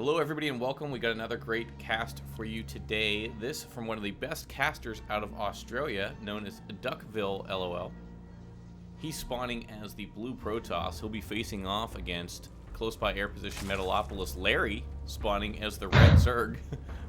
Hello everybody and welcome. We got another great cast for you today. This from one of the best casters out of Australia, known as DUCKVILLELOL. He's spawning as the blue Protoss. He'll be facing off against close by air position Metalopolis Larry, spawning as the red zerg.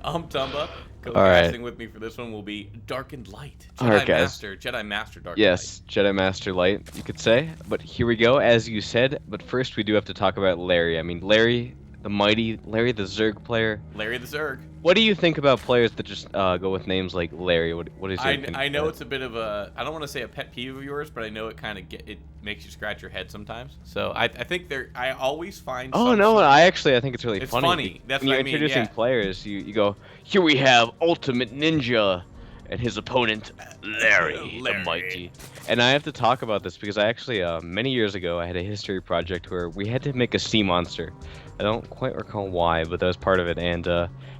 I'm Tumba. Co-casting with me for this one will be Dark and Light. Jedi Master Dark and Light. Yes, Jedi Master Light, you could say. But here we go, as you said. But first we do have to talk about Larry. I mean, Larry the mighty, Larry the Zerg player. Larry the Zerg. What do you think about players that just go with names like Larry? What is your opinion? I know it's a bit of a, I don't want to say a pet peeve of yours, but I know it kind of it makes you scratch your head sometimes. So I think I always find. Oh no, I think it's really it's funny. Funny. That's when what you're introducing players. You go, here we have Ultimate Ninja and his opponent Larry the Mighty. And I have to talk about this because I actually many years ago I had a history project where we had to make a sea monster. I don't quite recall why, but that was part of it, and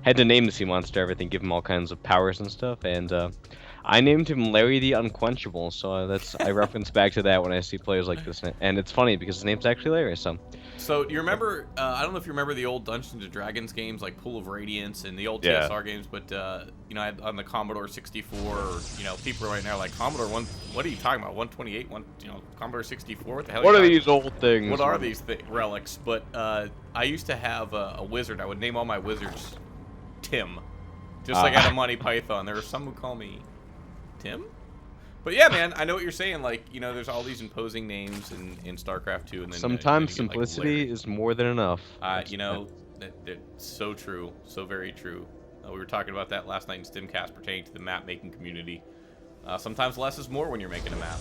had to name the sea monster, everything, give him all kinds of powers and stuff, and I named him Larry the Unquenchable, so I reference back to that when I see players like this, and it's funny because his name's actually Larry, so. So, you remember, I don't know if you remember the old Dungeons & Dragons games, like Pool of Radiance, and the old TSR games, but, you know, on the Commodore 64, or, you know, people right now are like, Commodore, what are you talking about, 128, Commodore 64, what the hell What are these old things? What are these relics? But, I used to have a wizard. I would name all my wizards Tim. Just like out of Monty Python. There were some who call me Tim? But yeah, man, I know what you're saying. Like, you know, there's all these imposing names in StarCraft 2, and then sometimes simplicity is more than enough. You know, that's so true, so very true. We were talking about that last night in Stimcast pertaining to the map making community. Sometimes less is more when you're making a map.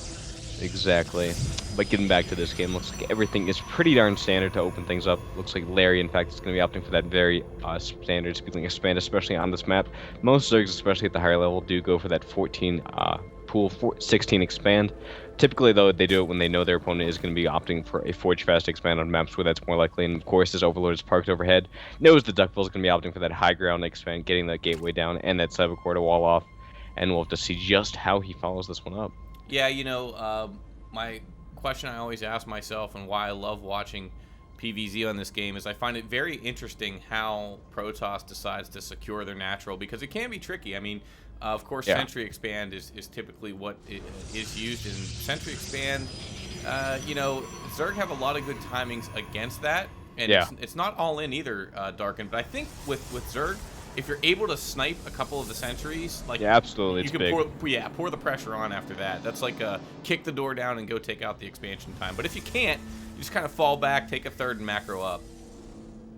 Exactly. But getting back to this game, looks like everything is pretty darn standard to open things up. Looks like Larry, in fact, is going to be opting for that very standard speedling expand, especially on this map. Most Zergs, especially at the higher level, do go for that 14 pool 16 expand. Typically, though, they do it when they know their opponent is going to be opting for a Forge Fast expand on maps where that's more likely. And of course, as Overlord is parked overhead, knows the Duckville is going to be opting for that high ground expand, getting that gateway down and that cyber quarter wall off. And we'll have to see just how he follows this one up. Yeah, you know, my question I always ask myself and why I love watching PvZ on this game is I find it very interesting how Protoss decides to secure their natural, because it can be tricky. I mean, of course, Sentry Expand is typically what is used in Sentry Expand. You know, Zerg have a lot of good timings against that, and it's not all in either, Darken. But I think with Zerg, if you're able to snipe a couple of the sentries, like absolutely, you can pour the pressure on after that. That's like kick the door down and go take out the expansion time. But if you can't, you just kind of fall back, take a third, and macro up.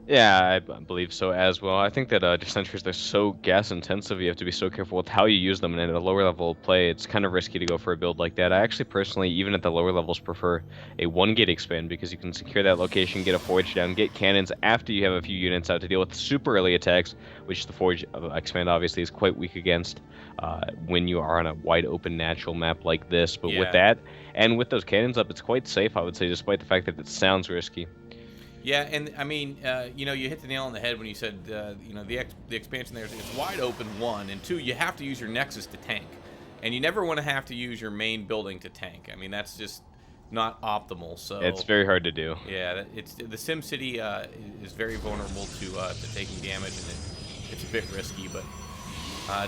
Yeah, I believe so as well. I think that sentries, they're so gas intensive, you have to be so careful with how you use them, and at a lower level of play, it's kind of risky to go for a build like that. I actually personally, even at the lower levels, prefer a 1-gate expand, because you can secure that location, get a forge down, get cannons after you have a few units out to deal with super early attacks, which the forge expand obviously is quite weak against when you are on a wide open natural map like this. But with that, and with those cannons up, it's quite safe, I would say, despite the fact that it sounds risky. Yeah, and I mean, you know, you hit the nail on the head when you said, you know, the expansion there is it's wide open, 1, and 2, you have to use your Nexus to tank, and you never want to have to use your main building to tank. I mean, that's just not optimal. So it's very hard to do. Yeah, the Sim City is very vulnerable to taking damage, and it's a bit risky. But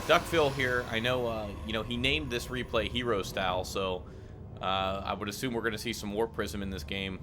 Duckville here, I know, you know, he named this replay Hero Style, so I would assume we're going to see some Warp Prism in this game.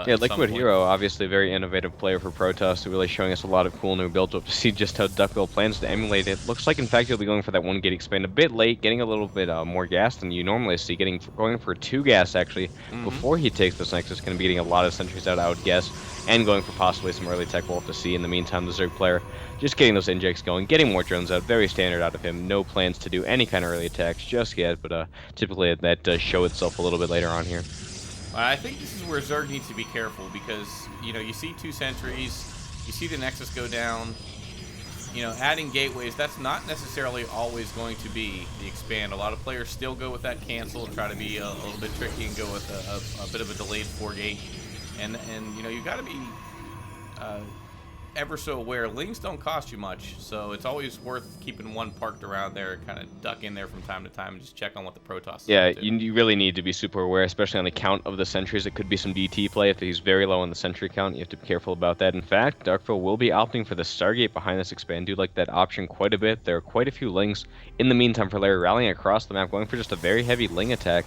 Yeah, Liquid Hero, obviously a very innovative player for Protoss, really showing us a lot of cool new builds up to see just how Duckville plans to emulate it. Looks like, in fact, he'll be going for that 1-gate expand a bit late, getting a little bit more gas than you normally see, going for 2 gas, actually, before he takes this Nexus. Going to be getting a lot of sentries out, I would guess, and going for possibly some early tech. We'll have to see. In the meantime, the Zerg player just getting those injects going, getting more drones out, very standard out of him. No plans to do any kind of early attacks just yet, but typically that does show itself a little bit later on here. I think this is where Zerg needs to be careful, because, you know, you see 2 sentries, you see the Nexus go down, you know, adding gateways, that's not necessarily always going to be the expand. A lot of players still go with that cancel and try to be a little bit tricky and go with a bit of a delayed 4-gate. And you know, you got to be... ever so aware, lings don't cost you much, so it's always worth keeping one parked around there, kind of duck in there from time to time and just check on what the Protoss is Yeah, up to. you really need to be super aware, especially on the count of the sentries. It could be some DT play. If he's very low on the sentry count, you have to be careful about that. In fact, Duckville will be opting for the Stargate behind this expand. Do like that option quite a bit. There are quite a few lings. In the meantime, for Larry, rallying across the map, going for just a very heavy ling attack.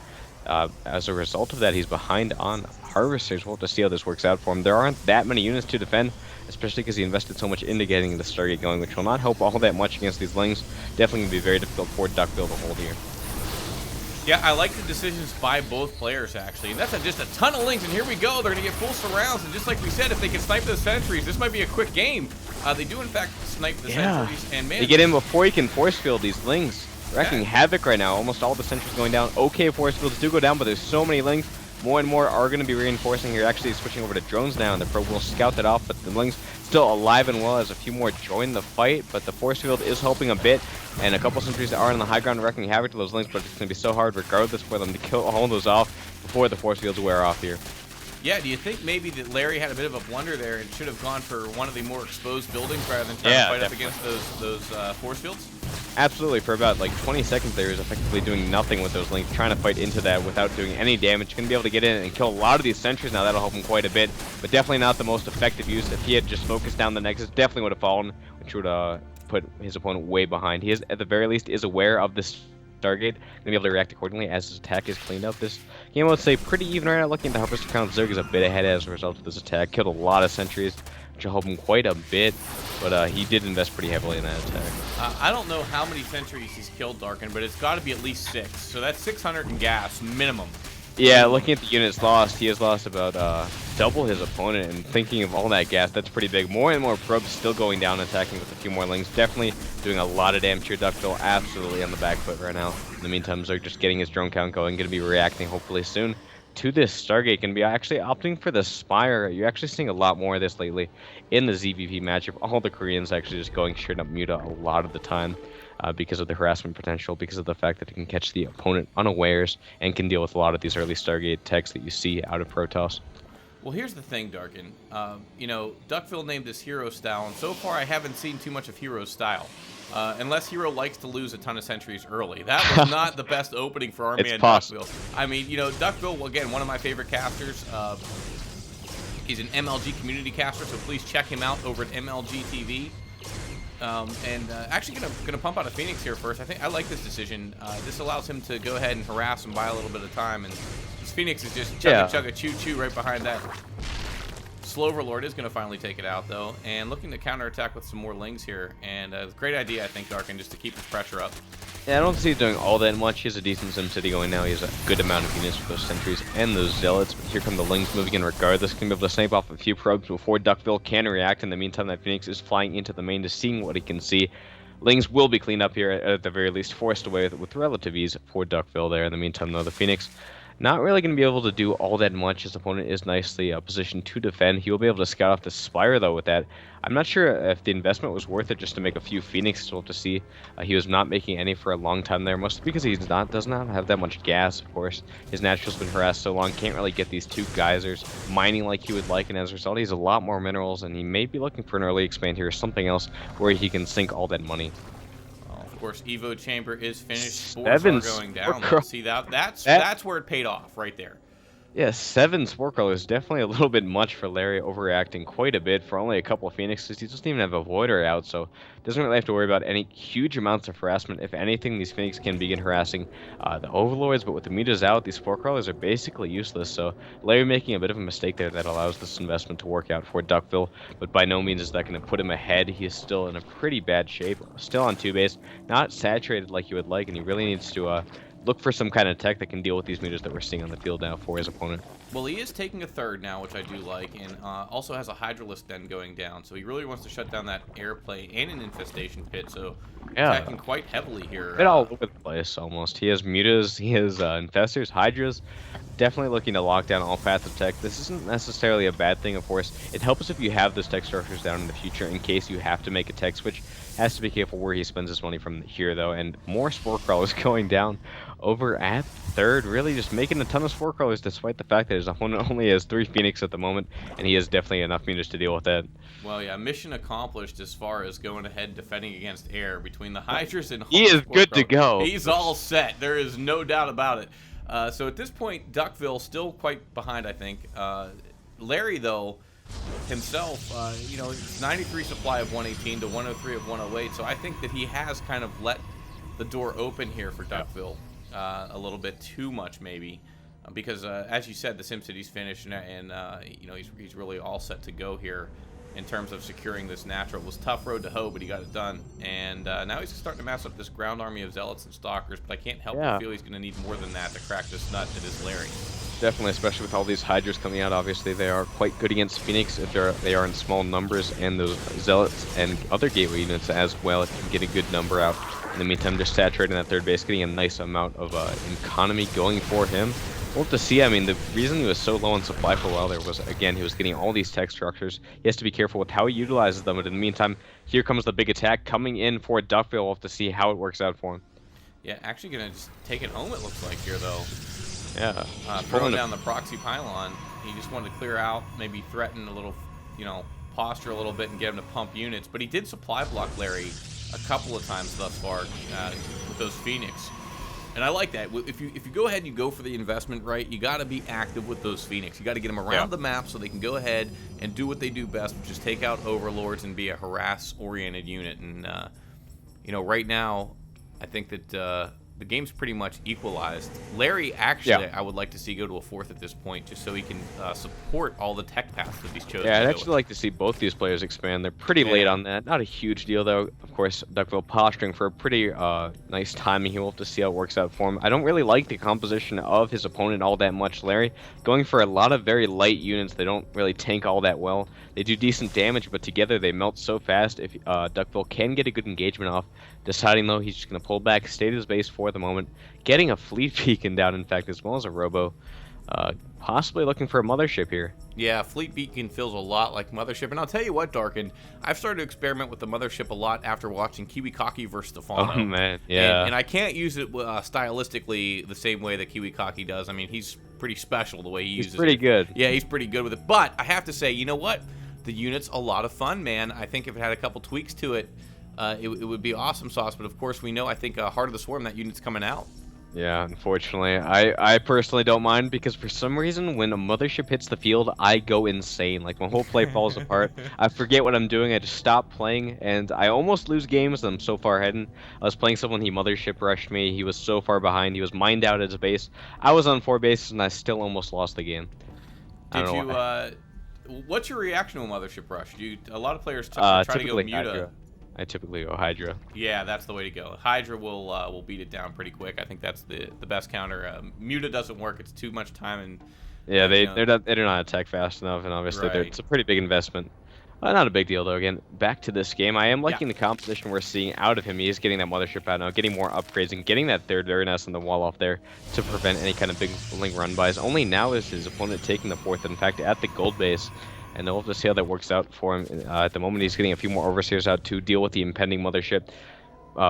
As a result of that, he's behind on Harvesters. We'll have to see how this works out for him. There aren't that many units to defend, especially because he invested so much into getting the Stargate going, which will not help all that much against these lings. Definitely going to be very difficult for Duckville to hold here. Yeah, I like the decisions by both players, actually. And that's just a ton of lings, and here we go. They're going to get full surrounds, and just like we said, if they can snipe those sentries, this might be a quick game. They do, in fact, snipe the sentries, and man... They get in before he can force field these lings. Wrecking havoc right now. Almost all the sentries going down. Okay, force fields do go down, but there's so many lings. More and more are going to be reinforcing here. Actually switching over to drones now, and the probe will scout that off, but the lings still alive and well as a few more join the fight, but the force field is helping a bit, and a couple sentries are on the high ground wrecking havoc to those lings, but it's going to be so hard regardless for them to kill all those off before the force fields wear off here. Yeah, do you think maybe that Larry had a bit of a blunder there and should have gone for one of the more exposed buildings rather than trying to fight up against those force fields? Absolutely. For about like 20 seconds there, he was effectively doing nothing with those links, trying to fight into that without doing any damage. Going to be able to get in and kill a lot of these sentries now. That'll help him quite a bit, but definitely not the most effective use. If he had just focused down the Nexus, definitely would have fallen, which would put his opponent way behind. He is, at the very least, is aware of this Stargate, going to be able to react accordingly as his attack is cleaned up. This game, I would say, pretty even right now. Looking at the Harvester count, Zerg is a bit ahead as a result of this attack. Killed a lot of sentries, which will help him quite a bit, but he did invest pretty heavily in that attack. I don't know how many sentries he's killed, Darkin, but it's got to be at least 6. So that's 600 in gas, minimum. Yeah, looking at the units lost, he has lost about double his opponent, and thinking of all that gas, that's pretty big. More and more probes still going down, attacking with a few more lings. Definitely doing a lot of damage here. Duckville absolutely on the back foot right now. In the meantime, Zerg just getting his drone count going, going to be reacting hopefully soon to this Stargate. Can be actually opting for the Spire. You're actually seeing a lot more of this lately in the ZVP matchup. All the Koreans actually just going straight up Muta a lot of the time. Because of the harassment potential, because of the fact that it can catch the opponent unawares and can deal with a lot of these early Stargate techs that you see out of Protoss. Well, here's the thing, Darkin. You know, Duckville named this hero style, and so far I haven't seen too much of Hero's style. Unless Hero likes to lose a ton of sentries early. That was not the best opening for our man Duckville. I mean, you know, Duckville, again, one of my favorite casters. He's an MLG community caster, so please check him out over at MLG TV. Actually gonna pump out a Phoenix here first. I like this decision. This allows him to go ahead and harass and buy a little bit of time, and this Phoenix is just chugga choo right behind that. Sloverlord is gonna finally take it out though, and looking to counterattack with some more lings here. And great idea, I think, Darkin, just to keep his pressure up. Yeah, I don't see he's doing all that much. He has a decent SimCity going now. He has a good amount of units with those sentries and those zealots. But here come the lings moving in regardless. Can be able to snipe off a few probes before Duckville can react. In the meantime, that Phoenix is flying into the main to seeing what he can see. Lings will be cleaned up here, at the very least, forced away with relative ease for Duckville there. In the meantime, though, the Phoenix not really going to be able to do all that much. His opponent is nicely positioned to defend. He will be able to scout off the Spire, though, with that. I'm not sure if the investment was worth it just to make a few Phoenixes. We'll have to see. He was not making any for a long time there, mostly because he does not have that much gas, of course. His natural's been harassed so long, can't really get these 2 geysers mining like he would like, and as a result, he has a lot more minerals, and he may be looking for an early expand here or something else where he can sink all that money. Of course, Evo Chamber is finished. Spores are going down. See, that's where it paid off right there. Yeah, 7 Spore Crawlers is definitely a little bit much for Larry, overreacting quite a bit for only a couple of Phoenixes. He doesn't even have a Voider out, so doesn't really have to worry about any huge amounts of harassment. If anything, these Phoenix can begin harassing the Overlords, but with the Mutas out, these Spore Crawlers are basically useless, so Larry making a bit of a mistake there that allows this investment to work out for Duckville, but by no means is that going to put him ahead. He is still in a pretty bad shape, still on 2 base, not saturated like you would like, and he really needs to look for some kind of tech that can deal with these Mutas that we're seeing on the field now for his opponent. Well, he is taking a third now, which I do like, and also has a Hydralisk den going down, so he really wants to shut down that airplay and an infestation pit, so attacking quite heavily here. All over the place, almost. He has Mutas, he has Infestors, Hydras, definitely looking to lock down all paths of tech. This isn't necessarily a bad thing, of course. It helps if you have those tech structures down in the future in case you have to make a tech switch. Has to be careful where he spends his money from here, though, and more Spore Crawlers going down over at third, really just making a ton of spore crawlers despite the fact that his opponent only has 3 Phoenix at the moment, and he has definitely enough meters to deal with that. Well, yeah, mission accomplished as far as going ahead defending against air between the Hydras and He is good to go. He's all set. There is no doubt about it. So at this point, Duckville still quite behind, I think. Larry, though, himself, you know, it's 93 supply of 118 to 103 of 108. So I think that he has kind of let the door open here for Duckville a little bit too much, maybe. Because, as you said, the SimCity's finished, and you know, he's really all set to go here in terms of securing this natural. It was a tough road to hoe, but he got it done. And now he's starting to mass up this ground army of Zealots and Stalkers, but I can't help but feel he's going to need more than that to crack this nut that is Larry. Definitely, especially with all these Hydras coming out. Obviously, they are quite good against Phoenix if they are in small numbers, and those Zealots and other gateway units as well if you can get a good number out. In the meantime, just saturating that third base, getting a nice amount of economy going for him. We'll have to see. I mean, the reason he was so low on supply for a while there was, again, he was getting all these tech structures. He has to be careful with how he utilizes them. But in the meantime, here comes the big attack coming in for Duckville. We'll have to see how it works out for him. Yeah, actually going to just take it home, it looks like, here, though. Yeah. Throwing down the proxy pylon. He just wanted to clear out, maybe threaten a little, you know, posture a little bit and get him to pump units. But he did supply block Larry a couple of times thus far with those Phoenix. And I like that. If you go ahead and you go for the investment, right, you got to be active with those Phoenix. You got to get them around the map so they can go ahead and do what they do best, which is take out overlords and be a harass-oriented unit. And, you know, right now, I think that the game's pretty much equalized. Larry, actually, I would like to see go to a 4th at this point, just so he can support all the tech paths that he's chosen. Yeah, I'd actually like to see both these players expand. They're pretty late on that. Not a huge deal, though. Of course, Duckville posturing for a pretty nice timing. He'll have to see how it works out for him. I don't really like the composition of his opponent all that much. Larry going for a lot of very light units. They don't really tank all that well. They do decent damage, but together they melt so fast. If Duckville can get a good engagement off, deciding, though, he's just going to pull back, stay to his base for the moment, getting a fleet beacon down, in fact, as well as a robo. Possibly looking for a mothership here. Yeah, fleet beacon feels a lot like mothership. And I'll tell you what, Darkin, I've started to experiment with the mothership a lot after watching Kiwikaki versus Stefano. Oh, man, yeah. And I can't use it stylistically the same way that Kiwikaki does. I mean, he's pretty special the way he uses it. He's pretty good. Yeah, he's pretty good with it. But I have to say, you know what? The unit's a lot of fun, man. I think if it had a couple tweaks to it, it would be awesome sauce. But of course, we know, I think, Heart of the Swarm, that unit's coming out. Yeah, unfortunately. I personally don't mind, because for some reason, when a mothership hits the field, I go insane. Like, my whole play falls apart. I forget what I'm doing. I just stop playing, and I almost lose games. I'm so far ahead. I was playing someone, he mothership rushed me. He was so far behind. He was mined out at his base. I was on 4 bases, and I still almost lost the game. Did you, what's your reaction to a mothership rush? A lot of players try to go Muta. Hydra. I typically go Hydra. Yeah, that's the way to go. Hydra will beat it down pretty quick. I think that's the best counter. Muta doesn't work. It's too much time. And yeah, they do not attack fast enough, and obviously it's a pretty big investment. Not a big deal, though. Again, back to this game. I am liking the composition we're seeing out of him. He is getting that mothership out now, getting more upgrades, and getting that third nest on the wall off there to prevent any kind of big link run-bys. Only now is his opponent taking the 4th, in fact, at the gold base. And we'll have to see how that works out for him. At the moment, he's getting a few more overseers out to deal with the impending mothership.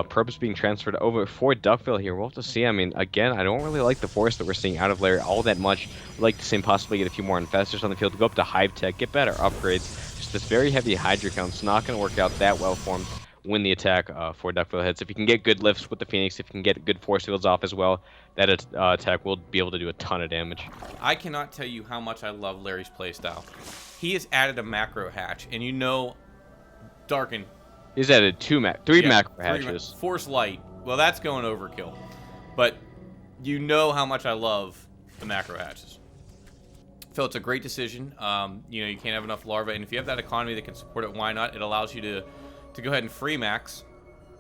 Probes being transferred over for Duckville here. We'll have to see. I mean, again, I don't really like the force that we're seeing out of Larry all that much. I'd like to see him possibly get a few more infestors on the field, go up to Hive Tech, get better upgrades. Just this very heavy Hydra count's not going to work out that well for him when the attack for Duckville hits. If you can get good lifts with the Phoenix, if you can get good force fields off as well, that attack will be able to do a ton of damage. I cannot tell you how much I love Larry's playstyle. He has added a macro hatch, and you know, Darkin. He's added three macro hatches. Force light. Well, that's going overkill. But you know how much I love the macro hatches. Phil, it's a great decision. You know, you can't have enough larvae, and if you have that economy that can support it, why not? It allows you to go ahead and free max.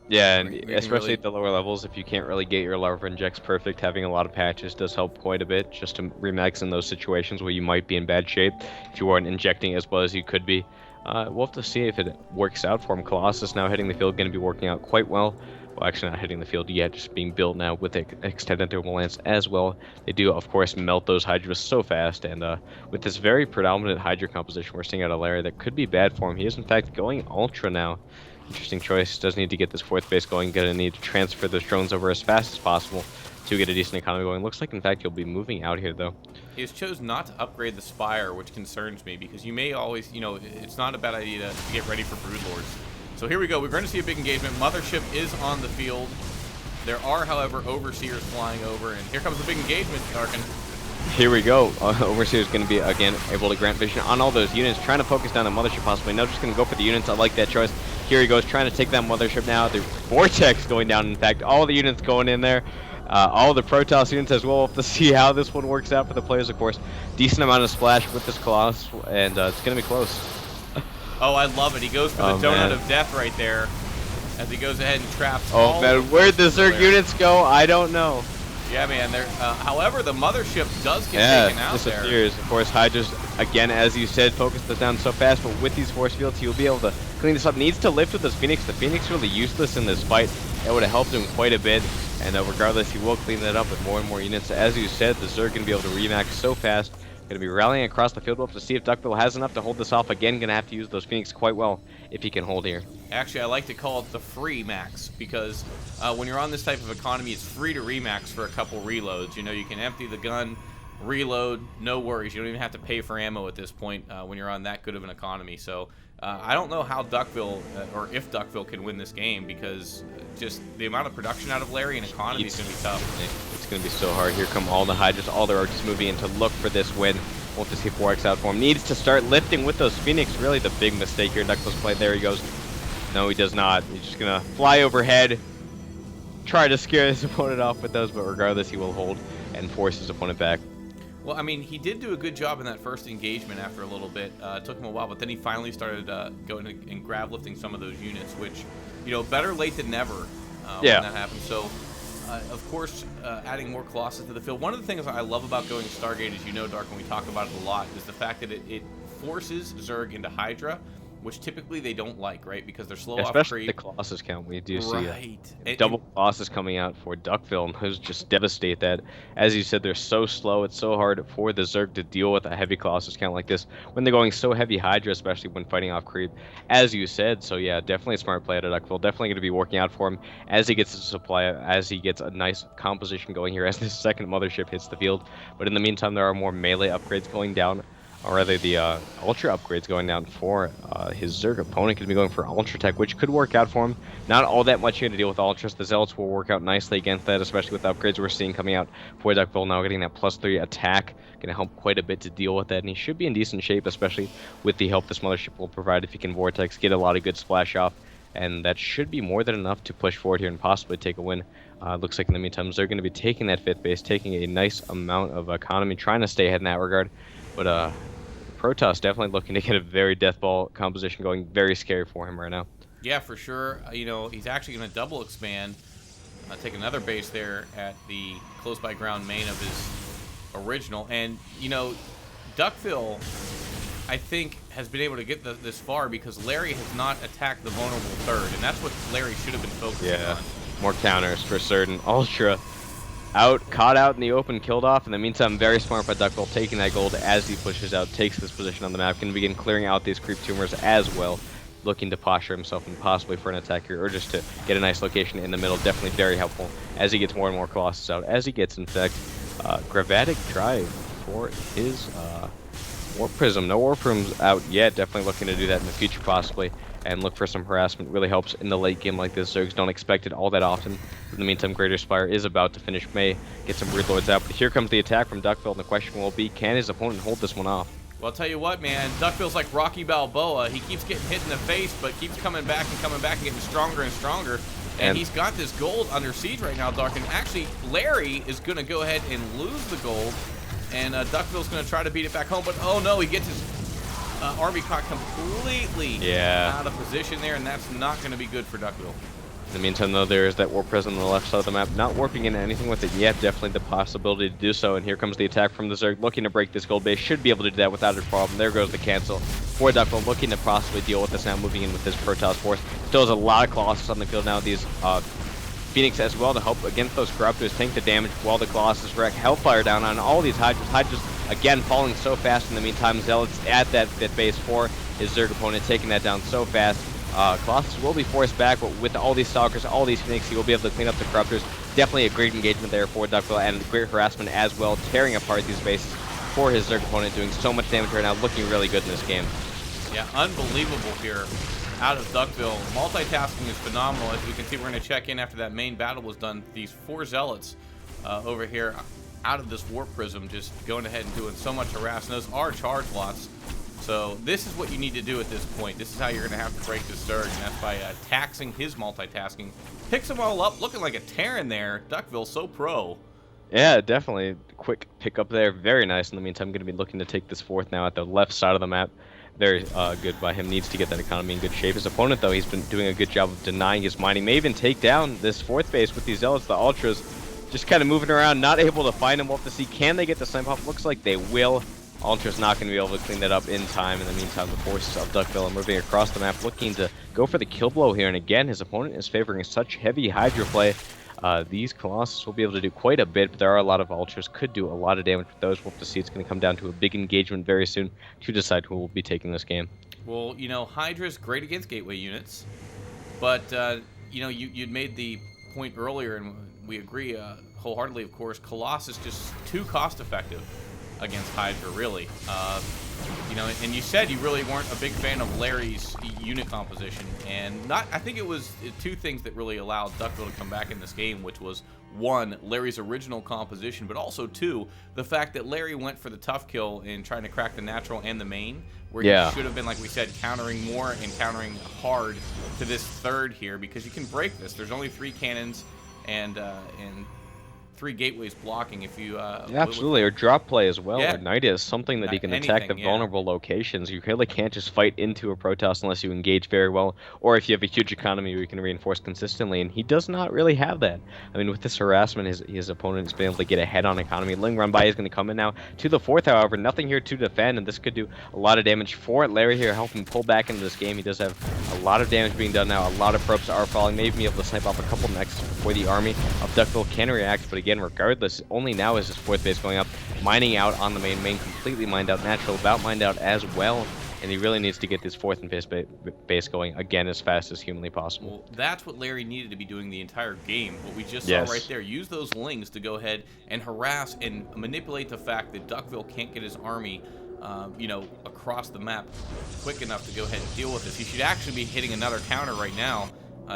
Yeah, and especially at the lower levels, if you can't really get your larva injects perfect, having a lot of patches does help quite a bit, just to remax in those situations where you might be in bad shape if you aren't injecting as well as you could be. We'll have to see if it works out for him. Colossus now hitting the field, going to be working out quite well. Well, actually not hitting the field yet, just being built now with extended thermal lance as well. They do, of course, melt those Hydras so fast, and with this very predominant Hydra composition we're seeing out of Larry, that could be bad for him. He is, in fact, going Ultra now. Interesting choice. Does need to get this 4th base going. Gonna need to transfer those drones over as fast as possible to get a decent economy going. Looks like, in fact, you'll be moving out here, though. He has chosen not to upgrade the Spire, which concerns me, because you may always, you know, it's not a bad idea to get ready for Broodlords. So here we go. We're going to see a big engagement. Mothership is on the field. There are, however, Overseers flying over, and here comes the big engagement, Darkin. Here we go. Overseer is going to be, again, able to grant vision on all those units, trying to focus down the Mothership possibly. No, just going to go for the units. I like that choice. Here he goes, trying to take that Mothership now. The Vortex going down, in fact. All the units going in there. All the Protoss units as well. We'll have to see how this one works out for the players, of course. Decent amount of splash with this Colossus, and it's going to be close. Oh, I love it. He goes for the donut of death right there as he goes ahead and traps all man, where'd the Zerg units go? I don't know. Yeah, man. However, the Mothership does get taken out disappears. There. Of course, Hydra's, again, as you said, focused this down so fast, but with these force fields, he'll be able to clean this up. Needs to lift with this Phoenix. The Phoenix really useless in this fight. That would have helped him quite a bit, and regardless, he will clean that up with more and more units. As you said, the Zerg going to be able to remax so fast. Going to be rallying across the field. We'll have to see if Duckville has enough to hold this off. Again, going to have to use those Phoenix quite well if he can hold here. Actually, I like to call it the free max, because when you're on this type of economy, it's free to remax for a couple reloads. You know, you can empty the gun, reload, no worries. You don't even have to pay for ammo at this point when you're on that good of an economy. So I don't know how Duckville, or if Duckville can win this game, because just the amount of production out of Larry and economy is going to be tough. It's going to be so hard. Here come all the Hydras, all the arcs moving in to look for this win. Want to see 4x out for him. Needs to start lifting with those Phoenix. Really the big mistake here. Duckville's played. There he goes. No, he does not. He's just going to fly overhead, try to scare his opponent off with those, but regardless, he will hold and force his opponent back. Well, I mean, he did do a good job in that first engagement after a little bit. It took him a while, but then he finally started going and grab lifting some of those units, which, you know, better late than never when that happened. So, of course, adding more Colossus to the field. One of the things I love about going Stargate, as you know, Dark, and we talk about it a lot, is the fact that it forces Zerg into Hydra, which typically they don't like, right? Because they're slow off creep. Especially the Colossus count. We do see a double Colossus coming out for Duckville, and those just devastate that. As you said, they're so slow. It's so hard for the Zerg to deal with a heavy Colossus count like this when they're going so heavy Hydra, especially when fighting off creep, as you said. So yeah, definitely a smart play out of Duckville. Definitely going to be working out for him as he gets his supply, as he gets a nice composition going here as this second Mothership hits the field. But in the meantime, there are more melee upgrades going down. Or rather, the Ultra upgrades going down for his Zerg opponent. Could be going for Ultra Tech, which could work out for him. Not all that much here to deal with Ultras. The Zealots will work out nicely against that, especially with the upgrades we're seeing coming out for Duckville now, getting that +3 attack. Going to help quite a bit to deal with that, and he should be in decent shape, especially with the help this Mothership will provide if he can Vortex, get a lot of good splash off, and that should be more than enough to push forward here and possibly take a win. Looks like in the meantime, they're going to be taking that 5th base, taking a nice amount of economy, trying to stay ahead in that regard, but Protoss definitely looking to get a very death ball composition going. Very scary for him right now. Yeah, for sure. You know, he's actually going to double expand, take another base there at the close by ground main of his original. And, you know, Duckville, I think, has been able to get this far because Larry has not attacked the vulnerable third. And that's what Larry should have been focusing on. More counters for certain. Ultra caught out in the open, killed off. In the meantime, very smart by Duckville, taking that gold as he pushes out, takes this position on the map, can begin clearing out these creep tumors as well, looking to posture himself and possibly for an attack here, or just to get a nice location in the middle. Definitely very helpful as he gets more and more Colossus out, as he gets, in fact, Gravatic Drive for his Warp Prism. No Warp Prisms out yet, definitely looking to do that in the future possibly, and look for some harassment. Really helps in the late game like this. Zergs don't expect it all that often. In the meantime, Greater Spire is about to finish. May get some Broodlords out, but here comes the attack from Duckville, and the question will be, can his opponent hold this one off? Well, I'll tell you what, man, Duckville's like Rocky Balboa. He keeps getting hit in the face, but keeps coming back and getting stronger and stronger. And he's got this gold under siege right now, Dark. And actually, Larry is going to go ahead and lose the gold, and Duckville's going to try to beat it back home. But, oh, no, he gets his army caught completely out of position there, and that's not going to be good for Duckville. In the meantime, though, there is that warp present on the left side of the map. Not warping into anything with it yet. Definitely the possibility to do so. And here comes the attack from the Zerg, looking to break this gold base. Should be able to do that without a problem. There goes the cancel for Duckville, looking to possibly deal with this now, moving in with his Protoss force. Still has a lot of Colossus on the field now. These Phoenix as well to help against those Corruptors, tank the damage while the Colossus wreck. Hellfire down on all these Hydras. Hydras, again, falling so fast in the meantime. Zealots at that base for his Zerg opponent, taking that down so fast. Colossus will be forced back, but with all these Stalkers, all these Phoenix, he will be able to clean up the Corruptors. Definitely a great engagement there for Duckville, and great harassment as well, tearing apart these bases for his Zerg opponent, doing so much damage right now, looking really good in this game. Yeah, unbelievable here out of Duckville. Multitasking is phenomenal. As we can see, we're going to check in after that main battle was done. These 4 Zealots over here out of this Warp Prism just going ahead and doing so much harass. And those are charge lots. So this is what you need to do at this point. This is how you're going to have to break this Zerg, and that's by taxing his multitasking. Picks them all up, looking like a Terran there. Duckville, so pro. Yeah, definitely. Quick pick up there. Very nice. In the meantime, I'm going to be looking to take this 4th now at the left side of the map. Very good by him. Needs to get that economy in good shape. His opponent, though, he's been doing a good job of denying his mining. May even take down this 4th base with these Zealots, the Ultras. Just kind of moving around, not able to find him. We'll have to see, can they get the snipe off? Looks like they will. Ultra's not going to be able to clean that up in time. In the meantime, the forces of Duckville are moving across the map, looking to go for the kill blow here. And again, his opponent is favoring such heavy Hydra play. These Colossus will be able to do quite a bit, but there are a lot of Ultras, could do a lot of damage with those. We'll have to see. It's going to come down to a big engagement very soon to decide who will be taking this game. Well, you know, Hydra's great against gateway units, but, you know, you'd made the point earlier, and we agree wholeheartedly, of course, Colossus just too cost-effective against Hydra, really. You know, and you said you really weren't a big fan of Larry's unit composition, and I think it was 2 things that really allowed Duckville to come back in this game, which was 1, Larry's original composition, but also 2, the fact that Larry went for the tough kill in trying to crack the natural and the main, where he should have been, like we said, countering more and countering hard to this 3rd here, because you can break this. There's only 3 cannons and 3 gateways blocking if you absolutely, or drop play as well. Yeah. Or Nida is something that he can attack the vulnerable locations. You really can't just fight into a Protoss unless you engage very well, or if you have a huge economy where you can reinforce consistently, and he does not really have that. I mean, with this harassment, his opponent has been able to get ahead on economy. Ling Run By is going to come in now to the 4th, however, nothing here to defend, and this could do a lot of damage for Larry here, help him pull back into this game. He does have a lot of damage being done now. A lot of probes are falling, maybe be able to snipe off a couple next before the army of Duckville can react, but again, regardless, only now is his 4th base going up, mining out on the main completely mined out, natural about mined out as well, and he really needs to get this 4th and 5th base going again as fast as humanly possible. Well, that's what Larry needed to be doing the entire game. What we just saw right there, use those lings to go ahead and harass and manipulate the fact that Duckville can't get his army you know, across the map quick enough to go ahead and deal with this. He should actually be hitting another counter right now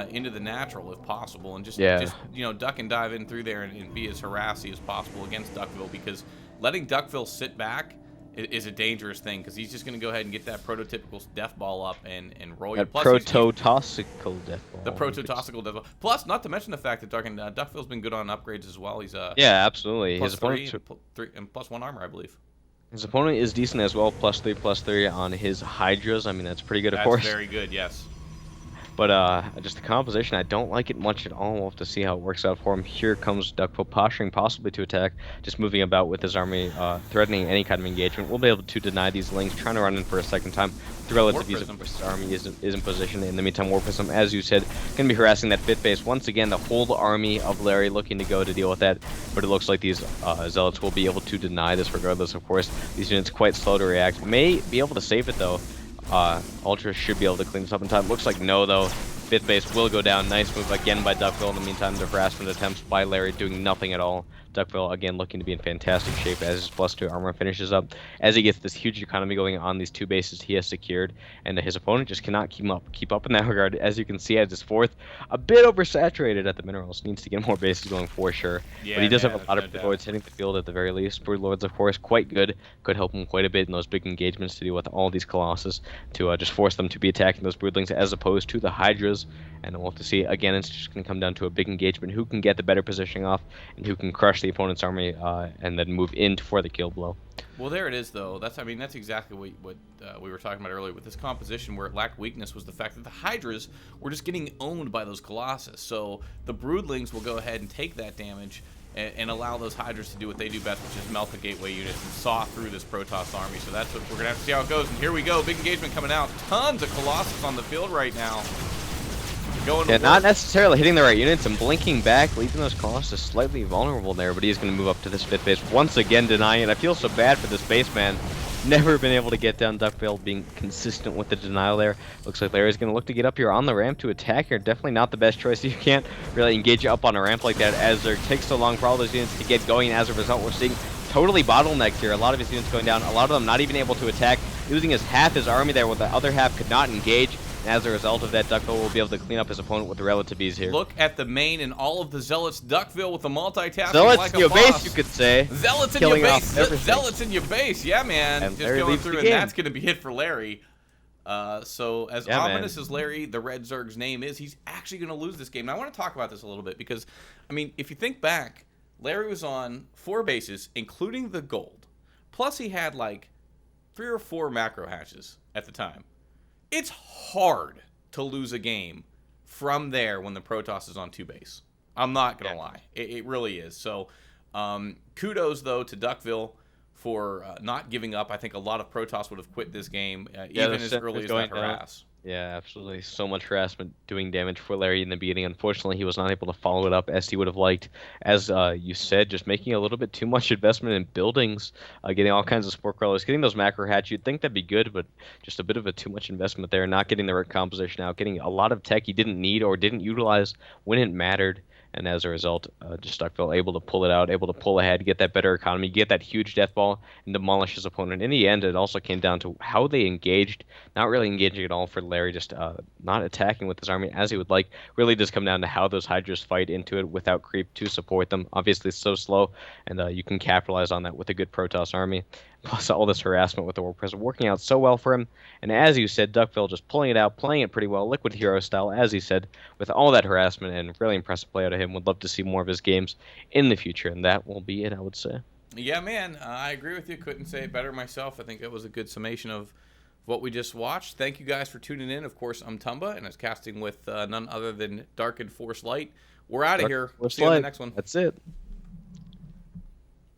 into the natural if possible, and just you know, duck and dive in through there and be as harassy as possible against Duckville, because letting Duckville sit back is a dangerous thing, because he's just going to go ahead and get that prototypical death ball up and roll you. Prototossical death ball. The prototossical death ball. Plus, not to mention the fact that Duckville's been good on upgrades as well. He's yeah, absolutely. His opponent and +1 armor, I believe. His opponent is decent as well, +3/+3 on his Hydras. I mean, that's pretty good, of course. That's very good, yes. But just the composition, I don't like it much at all. We'll have to see how it works out for him. Here comes Duckville posturing possibly to attack, just moving about with his army, threatening any kind of engagement. We'll be able to deny these lings, trying to run in for a second time. The relative ease of his army is in position. In the meantime, Warp Prism, as you said, going to be harassing that 5th base. Once again, the whole army of Larry looking to go to deal with that, but it looks like these Zealots will be able to deny this regardless, of course. These units quite slow to react. May be able to save it, though. Ultra should be able to clean this up in time. Looks like no, though. 5th base will go down. Nice move again by Duckville. In the meantime, the harassment attempts by Larry doing nothing at all. Duckville again looking to be in fantastic shape as his +2 armor finishes up, as he gets this huge economy going on these 2 bases he has secured, and his opponent just cannot keep up in that regard. As you can see, as his 4th, a bit oversaturated at the minerals, needs to get more bases going for sure. But he does have a lot of Broodlords hitting the field at the very least. Broodlords, of course, quite good, could help him quite a bit in those big engagements to deal with all these Colossus, to just force them to be attacking those Broodlings as opposed to the Hydras. And we'll have to see, again, it's just going to come down to a big engagement, who can get the better positioning off, and who can crush the opponent's army, and then move in for the kill blow. Well, there it is, though. That's exactly what we were talking about earlier with this composition, where it lacked weakness, was the fact that the Hydras were just getting owned by those Colossus. So the Broodlings will go ahead and take that damage and allow those Hydras to do what they do best, which is melt the gateway units and saw through this Protoss army. So that's what we're going to have to see how it goes. And here we go, big engagement coming out. Tons of Colossus on the field right now. Not necessarily hitting the right units and blinking back, leaving those Colossus slightly vulnerable there, but he's going to move up to this 5th base, once again denying it. I feel so bad for this base man. never been able to get down Duckville, being consistent with the denial there. Looks like Larry's going to look to get up here on the ramp to attack here. Definitely not the best choice. You can't really engage up on a ramp like that as there takes so long for all those units to get going. As a result, we're seeing totally bottlenecked here. A lot of his units going down, a lot of them not even able to attack, losing half his army there, where the other half could not engage. And as a result of that, Duckville will be able to clean up his opponent with the relative ease here. Look at the main and all of the Zealots. Duckville with the multitasking Zealots like in your base, you could say. Zealots in your base. Zealots in your base. Yeah, man. And just Larry going leaves through, the and game. that's going to be hit for Larry. So as ominous as Larry, the Red Zerg's name is, he's actually going to lose this game. Now, I want to talk about this a little bit because, I mean, if you think back, Larry was on 4 bases, including the gold. Plus, he had like 3 or 4 macro hatches at the time. It's hard to lose a game from there when the Protoss is on 2 base. I'm not going to lie. It really is. So kudos, though, to Duckville for not giving up. I think a lot of Protoss would have quit this game even as early as that harass. Yeah, absolutely. So much harassment doing damage for Larry in the beginning. Unfortunately, he was not able to follow it up as he would have liked. As you said, just making a little bit too much investment in buildings, getting all kinds of sport crawlers, getting those macro hats. You'd think that'd be good, but just a bit of a too much investment there. Not getting the right composition out, getting a lot of tech he didn't need or didn't utilize when it mattered. And as a result, just Duckville able to pull it out, able to pull ahead, get that better economy, get that huge death ball, and demolish his opponent. In the end, it also came down to how they engaged. Not really engaging at all for Larry, just not attacking with his army as he would like. Really does come down to how those Hydras fight into it without creep to support them. Obviously, it's so slow, and you can capitalize on that with a good Protoss army. Plus all this harassment with the Warp Press working out so well for him. And as you said, Duckville just pulling it out, playing it pretty well, Liquid Hero style, as he said, with all that harassment and really impressive play out of him. Would love to see more of his games in the future, and that will be it, I would say. Yeah, man, I agree with you. Couldn't say it better myself. I think that was a good summation of what we just watched. Thank you guys for tuning in. Of course, I'm Tumba, and I was casting with none other than Dark and Force Light. We're out of here. We'll see you on the next one. That's it.